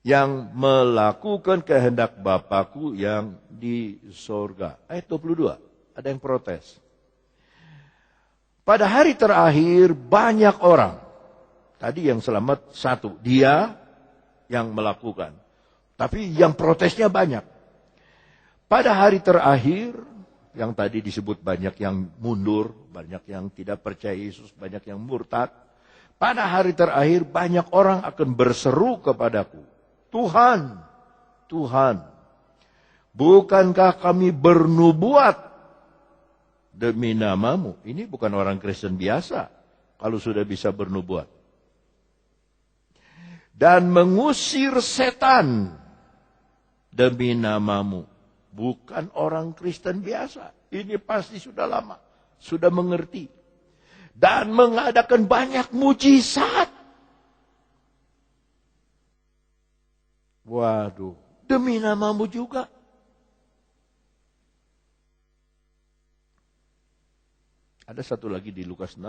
yang melakukan kehendak Bapakku yang di sorga. Ayat 22, ada yang protes. Pada hari terakhir banyak orang. Tadi yang selamat satu, dia yang melakukan. Tapi yang protesnya banyak. Pada hari terakhir, yang tadi disebut banyak yang mundur, banyak yang tidak percaya Yesus, banyak yang murtad. Pada hari terakhir banyak orang akan berseru kepadaku, Tuhan, Tuhan, bukankah kami bernubuat demi namamu? Ini bukan orang Kristen biasa kalau sudah bisa bernubuat. Dan mengusir setan demi namamu. Bukan orang Kristen biasa. Ini pasti sudah lama. Sudah mengerti. Dan mengadakan banyak mujizat. Waduh. Demi namamu juga. Ada satu lagi di Lukas 6.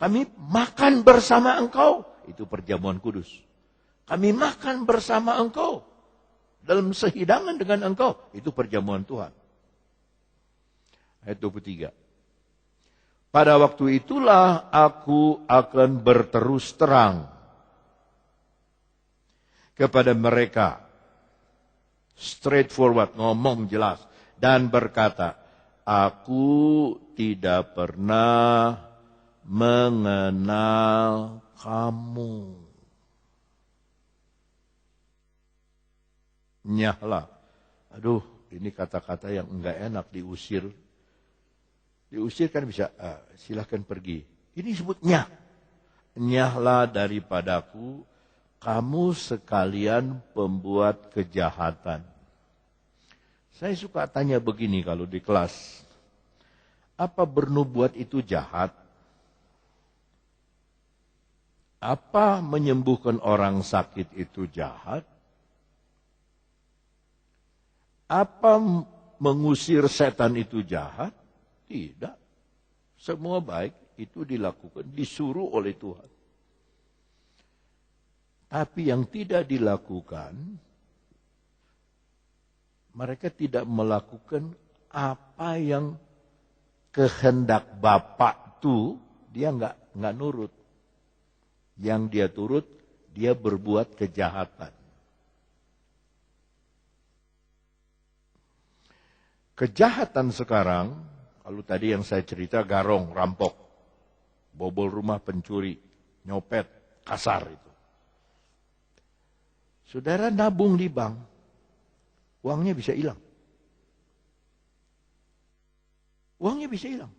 Kami makan bersama engkau. Itu perjamuan kudus. Kami makan bersama engkau. Dalam sehidangan dengan engkau. Itu perjamuan Tuhan. Ayat 23. Pada waktu itulah aku akan berterus terang kepada mereka. Straightforward, ngomong jelas. Dan berkata, aku tidak pernah mengenal kamu. Nyahlah. Aduh, ini kata-kata yang enggak enak, diusir. Diusir kan bisa, silahkan pergi. Ini disebut nyah. Nyahlah daripadaku, kamu sekalian pembuat kejahatan. Saya suka tanya begini kalau di kelas. Apa bernubuat itu jahat? Apa menyembuhkan orang sakit itu jahat? Apa mengusir setan itu jahat? Tidak. Semua baik itu dilakukan, disuruh oleh Tuhan. Tapi yang tidak dilakukan, mereka tidak melakukan apa yang kehendak Bapa itu, dia nggak nurut. Yang dia turut, dia berbuat kejahatan. Kejahatan sekarang, kalau tadi yang saya cerita garong, rampok, bobol rumah, pencuri, nyopet, kasar itu. Saudara nabung di bank, uangnya bisa hilang. Uangnya bisa hilang.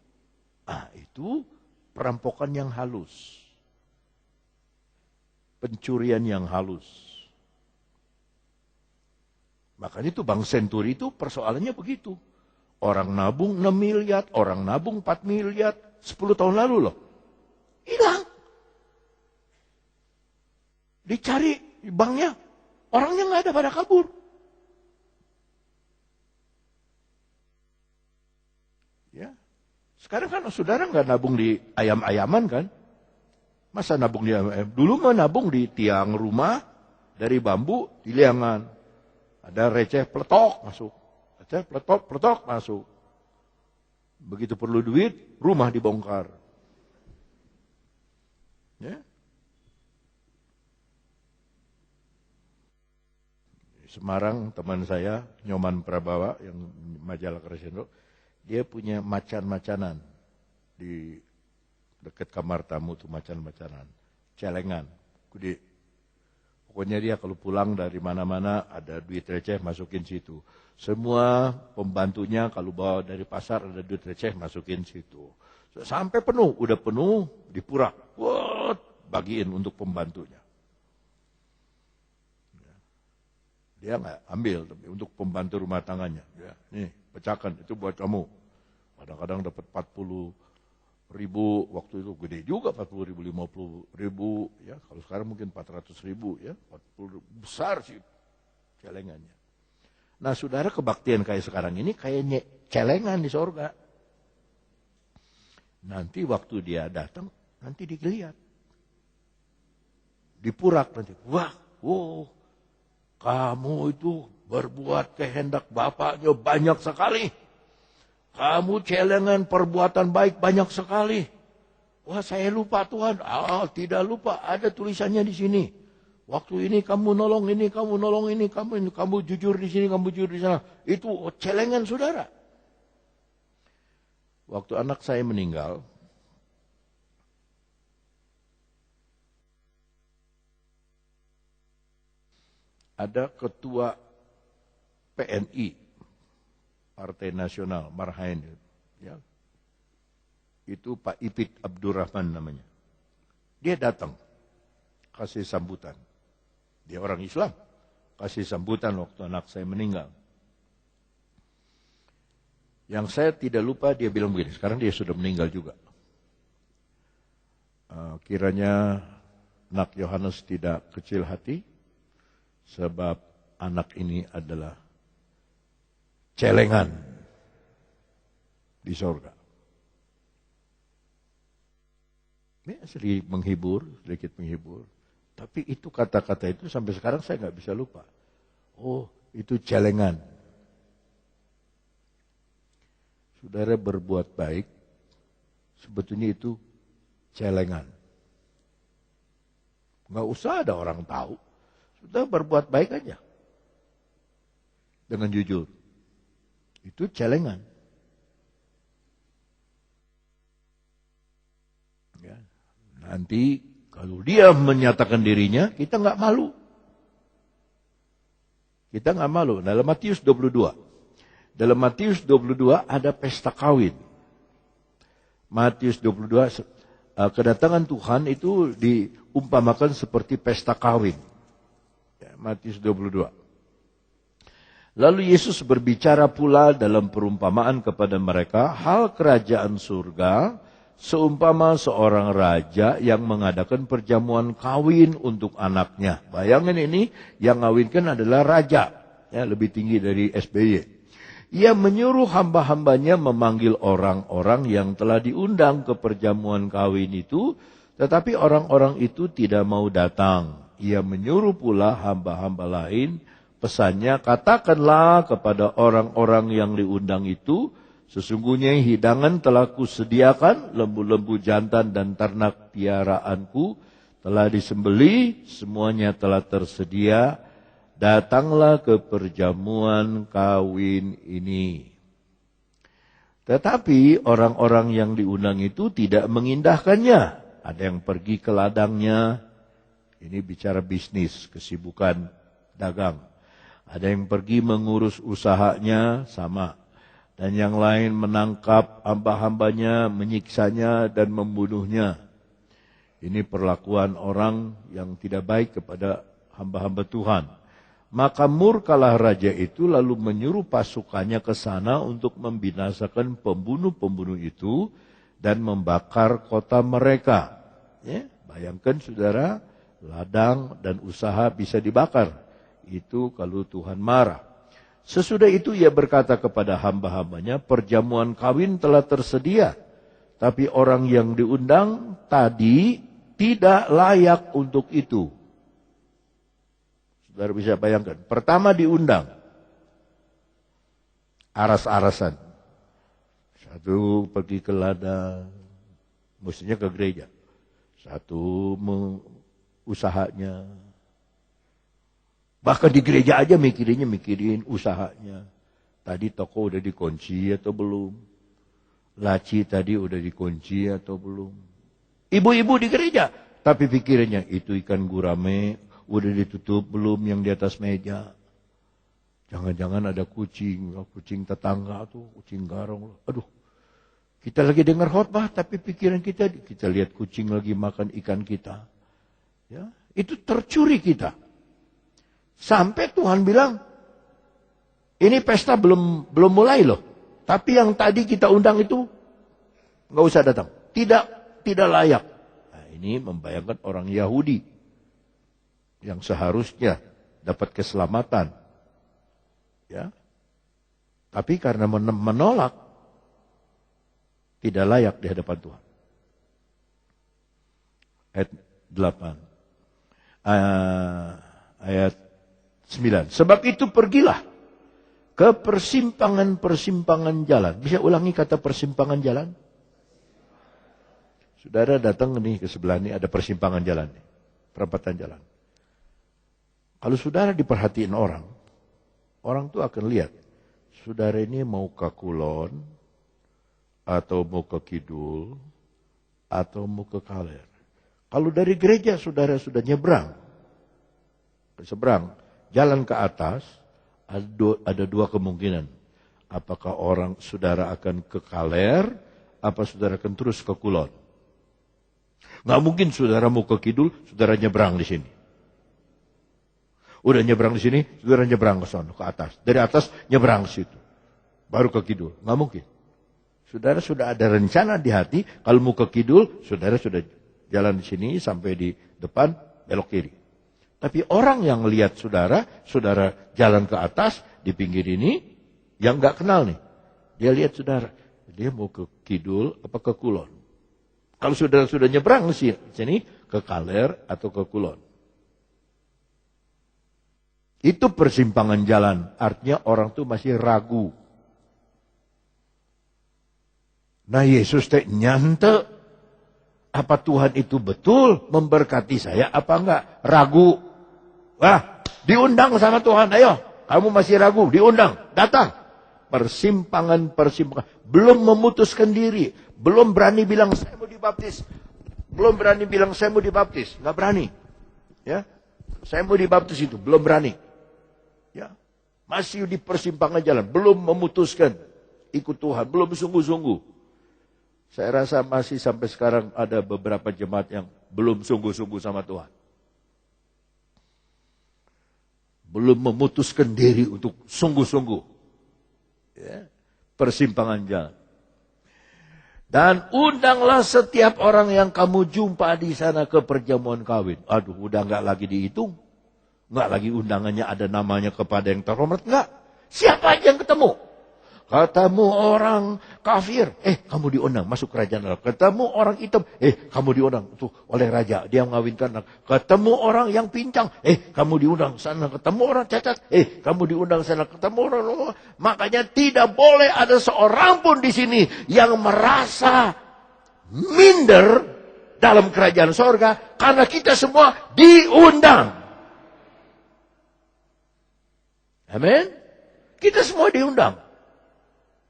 Itu perampokan yang halus. Pencurian yang halus. Makanya itu Bank Senturi itu persoalannya begitu. Orang nabung 6 miliar, orang nabung 4 miliar, 10 tahun lalu loh. Hilang. Dicari di banknya, orangnya nggak ada, pada kabur. Ya. Sekarang kan saudara nggak nabung di ayam-ayaman kan? Masa nabung di ayam-ayam? Dulu mah nabung di tiang rumah, dari bambu, di liangan. Ada receh peletok masuk. Peletok masuk. Begitu perlu duit, rumah dibongkar. Ya. Semarang, teman saya, Nyoman Prabawa, yang majalah Crescendo, dia punya macan-macanan di dekat kamar tamu tuh, macan-macanan, celengan, gede. Pokoknya dia kalau pulang dari mana-mana ada duit receh masukin situ. Semua pembantunya kalau bawa dari pasar ada duit receh masukin situ. Sampai penuh, udah penuh dipurak. Bagiin untuk pembantunya. Dia nggak ambil, tapi untuk pembantu rumah tangganya. Ya, nih, pecahkan, itu buat kamu. Kadang-kadang dapat 40.000, waktu itu gede juga, 40.000, 50.000, ya. Kalau sekarang mungkin 400.000, ya, 40.000, besar sih celengannya. Nah, saudara, kebaktian kayak sekarang ini kayaknya celengan di sorga. Nanti waktu dia datang, nanti digeliat. Dipurak nanti. Wah, wow. kamu itu berbuat kehendak Bapaknya banyak sekali. Kamu celengan perbuatan baik banyak sekali. Wah, saya lupa Tuhan. Tidak lupa, ada tulisannya di sini. Waktu ini kamu nolong ini, kamu nolong ini, kamu jujur di sini, kamu jujur di sana. Itu celengan saudara. Waktu anak saya meninggal, ada ketua PNI, Partai Nasional, Marhain. Ya. Itu Pak Ipit Abdurrahman namanya. Dia datang, kasih sambutan. Dia orang Islam, kasih sambutan waktu anak saya meninggal. Yang saya tidak lupa, dia bilang begini, sekarang dia sudah meninggal juga. Kiranya anak Yohanes tidak kecil hati, sebab anak ini adalah celengan di sorga. Ini sedikit menghibur. Tapi itu kata-kata itu sampai sekarang saya nggak bisa lupa. Oh, itu celengan. Saudara berbuat baik, sebetulnya itu celengan. Nggak usah ada orang tahu. Sudah berbuat baik aja. Dengan jujur. Itu celengan. Ya. Nanti kalau dia menyatakan dirinya, kita nggak malu. Kita nggak malu. Dalam Matius 22. Dalam Matius 22 ada pesta kawin. Matius 22, kedatangan Tuhan itu diumpamakan seperti pesta kawin. Ya, Matius 22. Lalu Yesus berbicara pula dalam perumpamaan kepada mereka, hal kerajaan surga seumpama seorang raja yang mengadakan perjamuan kawin untuk anaknya. Bayangin ini, yang ngawinkan adalah raja, ya, lebih tinggi dari SBY. Ia menyuruh hamba-hambanya memanggil orang-orang yang telah diundang ke perjamuan kawin itu, tetapi orang-orang itu tidak mau datang. Ia menyuruh pula hamba-hamba lain, pesannya, katakanlah kepada orang-orang yang diundang itu, sesungguhnya hidangan telah kusediakan, lembu-lembu jantan dan ternak piaraanku telah disembelih, semuanya telah tersedia. Datanglah ke perjamuan kawin ini. Tetapi orang-orang yang diundang itu tidak mengindahkannya. Ada yang pergi ke ladangnya. Ini bicara bisnis, kesibukan dagang. Ada yang pergi mengurus usahanya, sama. Dan yang lain menangkap hamba-hambanya, menyiksanya dan membunuhnya. Ini perlakuan orang yang tidak baik kepada hamba-hamba Tuhan. Maka murkalah raja itu lalu menyuruh pasukannya ke sana untuk membinasakan pembunuh-pembunuh itu dan membakar kota mereka. Ya, bayangkan saudara, ladang dan usaha bisa dibakar. Itu kalau Tuhan marah. Sesudah itu ia berkata kepada hamba-hambanya, perjamuan kawin telah tersedia. Tapi orang yang diundang tadi tidak layak untuk itu. Saudara bisa bayangkan. Pertama diundang. Aras-arasan. Satu pergi ke ladang. Mestinya ke gereja. Satu usahanya. Bahkan di gereja aja mikirin usahanya. Tadi toko udah dikunci atau belum. Laci tadi udah dikunci atau belum. Ibu-ibu di gereja. Tapi pikirannya itu ikan gurame. Udah ditutup belum yang di atas meja. Jangan-jangan ada kucing tetangga tuh, kucing garong. Aduh, kita lagi dengar khotbah, tapi pikiran kita lihat kucing lagi makan ikan kita. Ya, itu tercuri kita. Sampai Tuhan bilang, ini pesta belum mulai loh. Tapi yang tadi kita undang itu, nggak usah datang. Tidak layak. Nah, ini membayangkan orang Yahudi yang seharusnya dapat keselamatan. Ya. Tapi karena menolak, tidak layak di hadapan Tuhan. Ayat 8. Ayat 9. Sebab itu pergilah ke persimpangan-persimpangan jalan. Bisa ulangi kata persimpangan jalan? Saudara datang nih ke sebelah ini ada persimpangan jalan. Perempatan jalan. Kalau saudara diperhatiin orang tuh akan lihat. Saudara ini mau ke kulon, atau mau ke kidul, atau mau ke kaler. Kalau dari gereja saudara sudah nyebrang, jalan ke atas, ada dua kemungkinan. Apakah orang saudara akan ke kaler, apa saudara akan terus ke kulon. Nggak mungkin saudara mau ke kidul, saudara nyebrang di sini. Udah nyebrang di sini, saudara nyebrang ke sana, ke atas. Dari atas nyebrang ke situ. Baru ke kidul. Nggak mungkin. Saudara sudah ada rencana di hati, kalau mau ke kidul, saudara sudah jalan di sini sampai di depan, belok kiri. Tapi orang yang lihat saudara jalan ke atas, di pinggir ini, yang nggak kenal nih. Dia lihat saudara, dia mau ke kidul apa ke kulon. Kalau saudara sudah nyebrang di sini, ke kaler atau ke kulon. Itu persimpangan jalan. Artinya orang itu masih ragu. Nah Yesus nyante. Apa Tuhan itu betul memberkati saya apa enggak? Ragu. Wah, diundang sama Tuhan. Ayo, kamu masih ragu. Diundang, datang. Persimpangan. Belum memutuskan diri. Belum berani bilang saya mau dibaptis. Nggak berani. Ya, saya mau dibaptis itu. Belum berani. Ya, masih di persimpangan jalan, belum memutuskan ikut Tuhan, belum sungguh-sungguh. Saya rasa masih sampai sekarang ada beberapa jemaat yang belum sungguh-sungguh sama Tuhan. Belum memutuskan diri untuk sungguh-sungguh. Ya, persimpangan jalan. Dan undanglah setiap orang yang kamu jumpa di sana ke perjamuan kawin. Aduh, udah nggak lagi dihitung. Enggak lagi undangannya ada namanya kepada yang terhormat. Enggak. Siapa aja yang ketemu? Ketemu orang kafir. Kamu diundang masuk kerajaan Allah. Ketemu orang hitam. Kamu diundang tuh oleh raja. Dia mengawinkan anak. Ketemu orang yang pincang. Kamu diundang sana. Ketemu orang cacat. Kamu diundang sana. Ketemu orang. Makanya tidak boleh ada seorang pun di sini yang merasa minder dalam kerajaan sorga. Karena kita semua diundang. Amin. Kita semua diundang.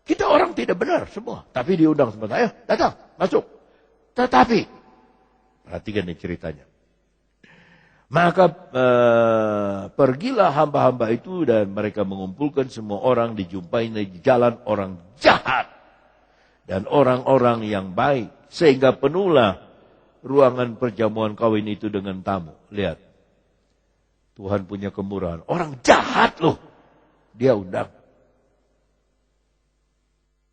Kita orang tidak benar semua. Tapi diundang semua. Ayo datang, masuk. Tetapi, perhatikan nih ceritanya. Maka pergilah hamba-hamba itu dan mereka mengumpulkan semua orang. Dijumpai di jalan orang jahat. Dan orang-orang yang baik. Sehingga penuhlah ruangan perjamuan kawin itu dengan tamu. Lihat. Tuhan punya kemurahan. Orang jahat loh. Dia undang.